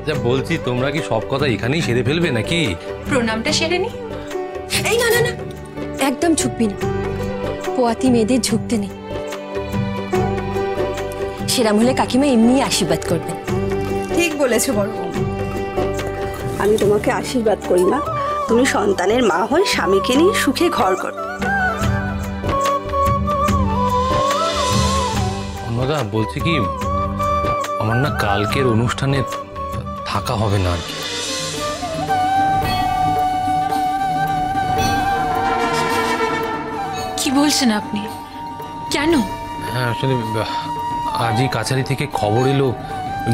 যা বলছি, তোমরা কি সব কথা এখানেই সেরে ফেলবে নাকি? প্রণামটা সেরে নি। এই না না না, একদম ঝুঁকবি না। পোয়াতি মেয়েদের ঝুঁকতে নেই। সেরাম হলে কাকিমা এমনি আশীর্বাদ করবেন। ঠিক বলেছো বড় বউ। আমি তোমাকে আশীর্বাদ করি মা, তুমি সন্তানের মা হয়ে স্বামীকে নিয়ে সুখে ঘর কর। অন্নদা, বলছি কি, আমার না কালকের অনুষ্ঠানে থাকা হবে না আর কি। কি বলছেন আপনি? কেন? হ্যাঁ, আসলে আজই কাছারি থেকে খবর এলো,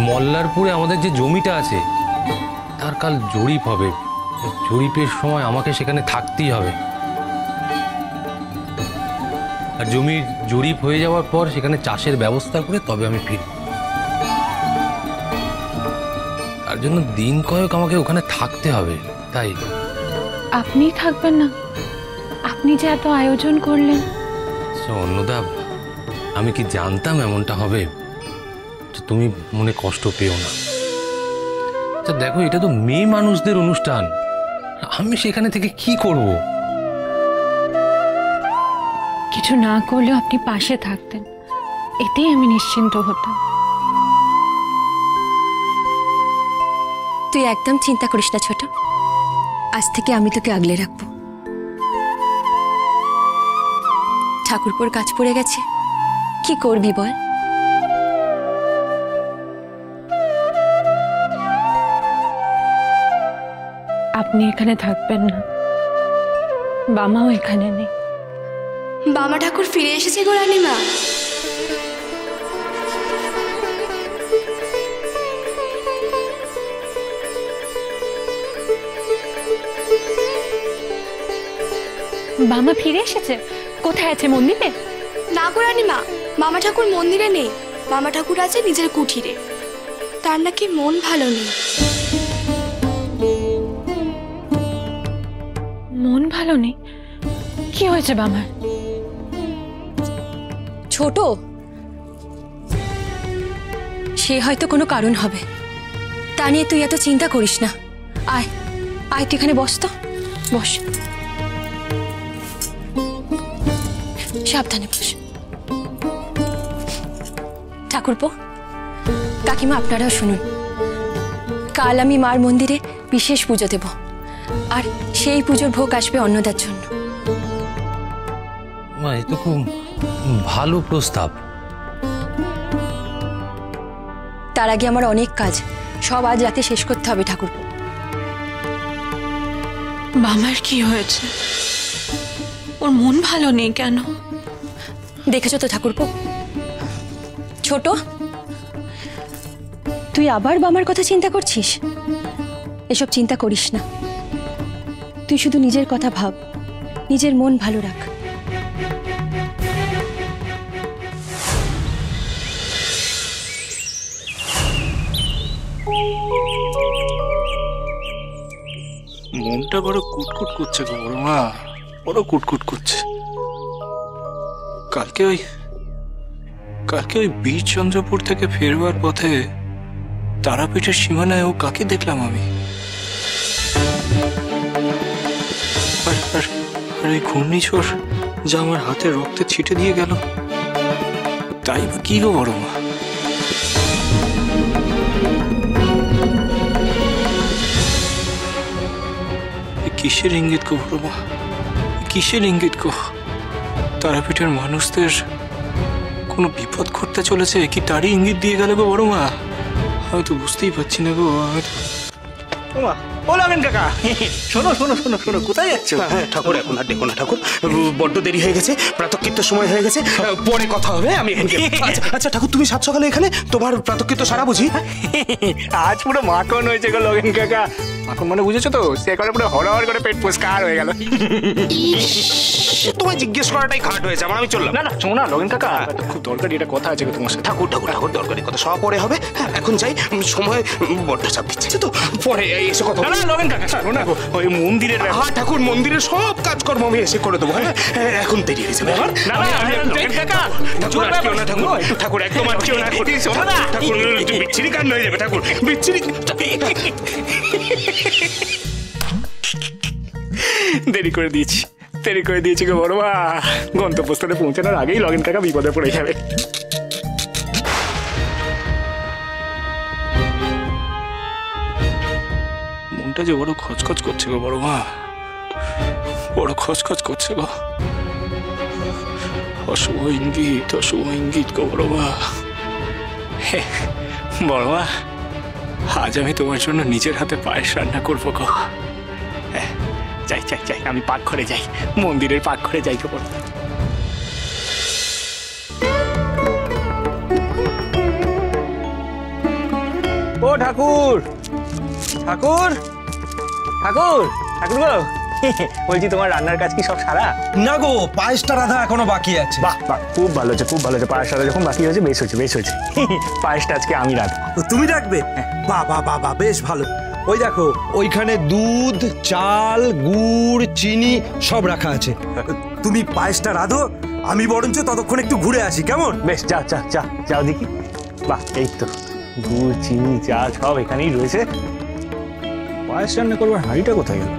মল্লারপুরে আমাদের যে জমিটা আছে তার কাল জরিপ হবে। জরিপের সময় আমাকে সেখানে থাকতেই হবে। আর জমির জরিপ হয়ে যাওয়ার পর সেখানে চাষের ব্যবস্থা করে তবে আমি ফিরব। তার জন্য দিন কয়েক আমাকে ওখানে থাকতে হবে। তাই আপনি থাকবেন না? আপনি যে এত আয়োজন করলেন। অন্নদা, আমি কি জানতাম এমনটা হবে? তুমি মনে কষ্ট পেও না। দেখো, এটা তো মেয়ে মানুষদের অনুষ্ঠান, আমি সেখানে থেকে কি করব? কিছু না করলেও আপনি পাশে থাকতেন, এতেই আমি নিশ্চিন্ত হতাম। তুই একদম চিন্তা করিস না ছোট, আজ থেকে আমি তোকে আগলে রাখবো। ঠাকুরপুর কাজ পড়ে গেছে, কি করবি বল? আপনি এখানে থাকবেন না, বামাও এখানে নেই। বামা ঠাকুর ফিরে এসেছে গো রানীমা। বামা ফিরে এসেছে? কোথায় আছে? মন্দিরে? না গো রানীমা, মামা ঠাকুর মন্দিরে নেই, মামা ঠাকুর আছে নিজের কুঠিরে। তার নাকি মন ভালো নেই। মন ভালো নেই? কি হয়েছে বামার? ছোট, সে হয়তো কোনো কারণ হবে, তা নিয়ে তুই এত চিন্তা করিস না। আয় আয়, তুই এখানে বস তো, বস, সাবধানে বস। ঠাকুরপো, কাকিমা, আপনারাও শুনুন। কাল আমি মার মন্দিরে বিশেষ পুজো দেব, আর সেই পুজোর ভোগ আসবে অন্নদার জন্য। এ তো খুব ভালো প্রস্তাব। তার আগে আমার অনেক কাজ, সব আজ রাতে শেষ করতে হবে ঠাকুরপো। বামার কি হয়েছে? ওর মন ভালো নেই কেন? দেখেছো তো ঠাকুরপো। ছোট, তুই আবার বামার কথা চিন্তা করছিস? এসব চিন্তা করিস না, তুই শুধু নিজের কথা ভাব, নিজের মন ভালো রাখ। মনটা বড় কুটকুট করছে গো বড় মা, বড় কুটকুট করছে। কালকে ওই বীরচন্দ্রপুর থেকে ফেরবার পথে তারাপীঠের সীমানায় ও কাকে দেখলাম আমি। আর এই ঘূর্ণিঝড় যা আমার হাতে রক্তে ছিটে দিয়ে গেল, তাই বা কি গো বড় মা? কিসের ইঙ্গিত গো বড় মা, কিসের ইঙ্গিত গো? তারাপীঠের মানুষদের কোনো বিপদ ঘটতে চলেছে কি তারই ইঙ্গিত দিয়ে গেল গো বড় মা? আমি তো বুঝতেই পারছি না গো। শোনো শোনো শোনো শোনো, কোথায় যাচ্ছ? ঠাকুর, এখন আর ডেকো না ঠাকুর, বড্ড দেরি হয়ে গেছে, প্রাতঃকৃত্যের সময় হয়ে গেছে, পরে কথা হবে। আমি আচ্ছা ঠাকুর, তুমি সাত সকালে এখানে, তোমার প্রাতঃকৃত্য সারা বুঝি? আজ পুরো মাখন হয়েছে গো লগেন কাকা। মাখন মানে বুঝেছো তো, সে করে পুরো হরহর করে পেট পরিষ্কার হয়ে গেল। তোমায় জিজ্ঞেস করাটাই খাট হয়েছে আমার, আমি চললাম। না না শোনো না লগেন কাকা, খুব দরকারি একটা কথা আছে তোমার সাথে। ঠাকুর ঠাকুর ঠাকুর, দরকারি কথা সব পরে হবে। হ্যাঁ, এখন যাই, সময় বড্ড চাপ দিচ্ছে তো, পরে এসে কথা না না লগেন কাকা শোনো না গো, ওই মন্দিরের হ্যাঁ ঠাকুর, মন্দিরের সব কাজকর্ম আমি এসে করে দেবো। হ্যাঁ এখন দেরি হয়ে যাবে আমার। না না লগেন কাকা ঠাকুর আটকেও না, ঠাকুর ঠাকুর একদম আটকেও না, ঠাকুর বিচ্ছিরি কাণ্ড হয়ে যাবে, ঠাকুর বিচ্ছিরি। দেরি করে দিয়েছি গো বড় মা, গন্তব্যস্থলে পৌঁছানোর আগেই লগেন কাকা বিপদে পড়ে যাবে। মনটা যে বড় খচখচ করছে গো বড় মা, বড় খচখচ করছে গো। অশুভ ইঙ্গিত গো বড় মা। বড় মা, আজ আমি তোমার জন্য নিজের হাতে পায়েস রান্না করবো গো। যাই আমি পাকঘরে যাই, মন্দিরের পাকঘরে যাই গো বড়। ও ঠাকুর ঠাকুর ঠাকুর ঠাকুর গো, বলছি তোমার রান্নার কাজ কি সব সারা? না গো, পায়েসটা রাধা এখনো বাকি আছে। বাহ বাহ, খুব ভালো হয়েছে পায়েস রাধা যখন বাকি হয়েছে, বেশ হয়েছে। পায়েসটা আজকে আমি রাধা। তুমি রাখবে? বাবা বাবা, বেশ ভালো। ওই দেখো, ওইখানে দুধ, চাল, গুড়, চিনি সব রাখা আছে। তুমি পায়েসটা রাধো, আমি বরঞ্চ ততক্ষণ একটু ঘুরে আসি, কেমন? বেশ যাও দেখি। বাহ, এই তো গুড়, চিনি, চাল সব এখানেই রয়েছে। পায়েস রান্না করবার হাঁড়িটা কোথায় গেল?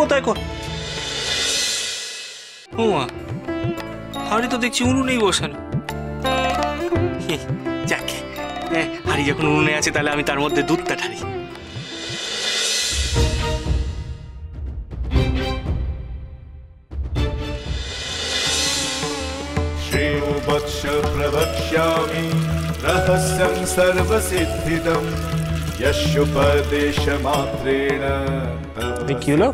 কোথায় হাড়ি তো দেখছি উনুনেই বসানো। যাকে হাড়ি যখন উনুনে আছে, তাহলে আমি তার মধ্যে দুধটা ঢালি। श्रीमुवत्स प्रवक्ष्यामि रहस्यं सर्वसिद्धिदं यस्योपदेशमात्रेण কি হলো?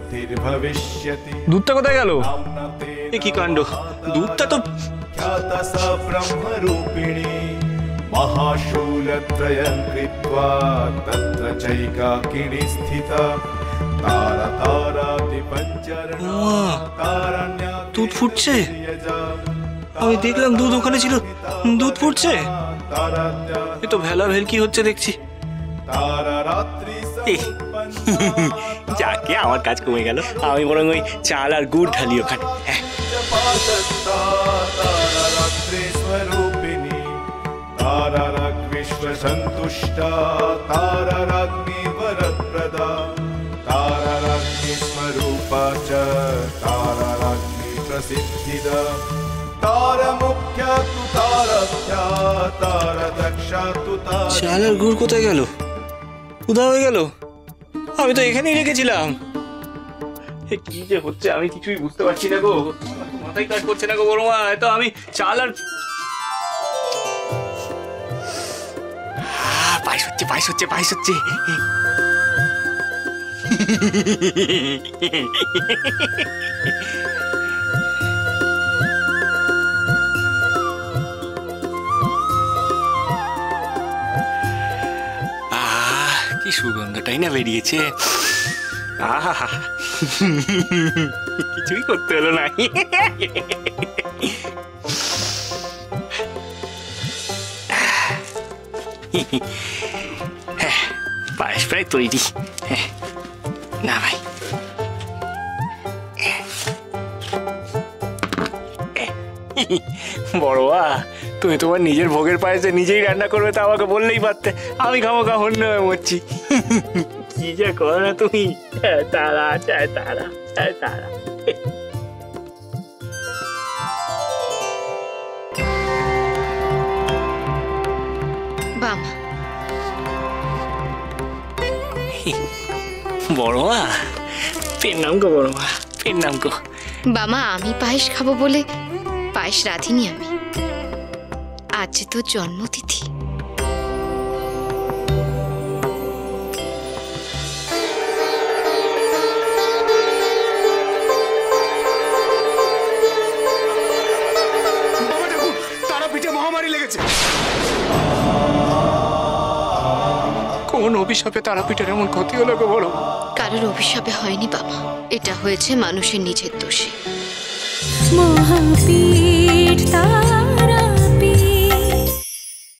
भविष्यति। দুধটা কোথায় গেল? এ কি কাণ্ড, দুধটা তো ख्याता सा ब्रह्मरूपिणी महाशूलत्रयं कृत्वा तत्र चैकाकिनी स्थिता तारातिपञ्चरणा तारण्या। দুধ ফুটছে, আমি দেখলাম দুধ ওখানে ছিল, দুধ ফুটছে। এ তো ভেলা ভেলকি হচ্ছে দেখছি। যাকে আমার কাজ কমে গেল, আমি বরং ওই চাল আর গুড় ঢালি ওখানে। विश्वसन्तुष्टा ताराराग्नि वरप्रदा ताराराग्नि स्वरूपा च ताराराग्नि प्रसिद्धिदा तारमुख्या तु तारख्या तारदक्षा तु तारा। চাল আর গুড় কোথায় গেল? উধাও হয়ে গেল। আমি তো এখানেই রেখেছিলাম। কি যে হচ্ছে আমি কিছুই বুঝতে পারছি না গো, মাথায় কাজ করছে না গো বড় মা। তো আমি চাল আর পায়েস হচ্ছে। কি সুগন্ধটাই না বেরিয়েছে। আহা, কিছুই করতে হলো না। পায়েস প্রায় তৈরি। না ভাই, বড়োয়া, তুমি তোমার নিজের ভোগের পায়েসে নিজেই রান্না করবে, তা আমাকে বললেই পারতে। আমি খামোখা হন্য হয়ে মরছি। কি যে করো না তুমি। তারা তারা তারা। বড়মা, পেন নাম গো বড়মা, পেন নাম গো। বামা, আমি পায়েস খাবো বলে পায়েস রাঁধিনি আমি। আজ তো জন্মতিথি। কোন অভিশাপে তারাপীঠের এমন ক্ষতি হলো গো বড় মা? কারোর অভিশাপে হয়নি বাবা, এটা হয়েছে মানুষের নিজের দোষে। মহাপি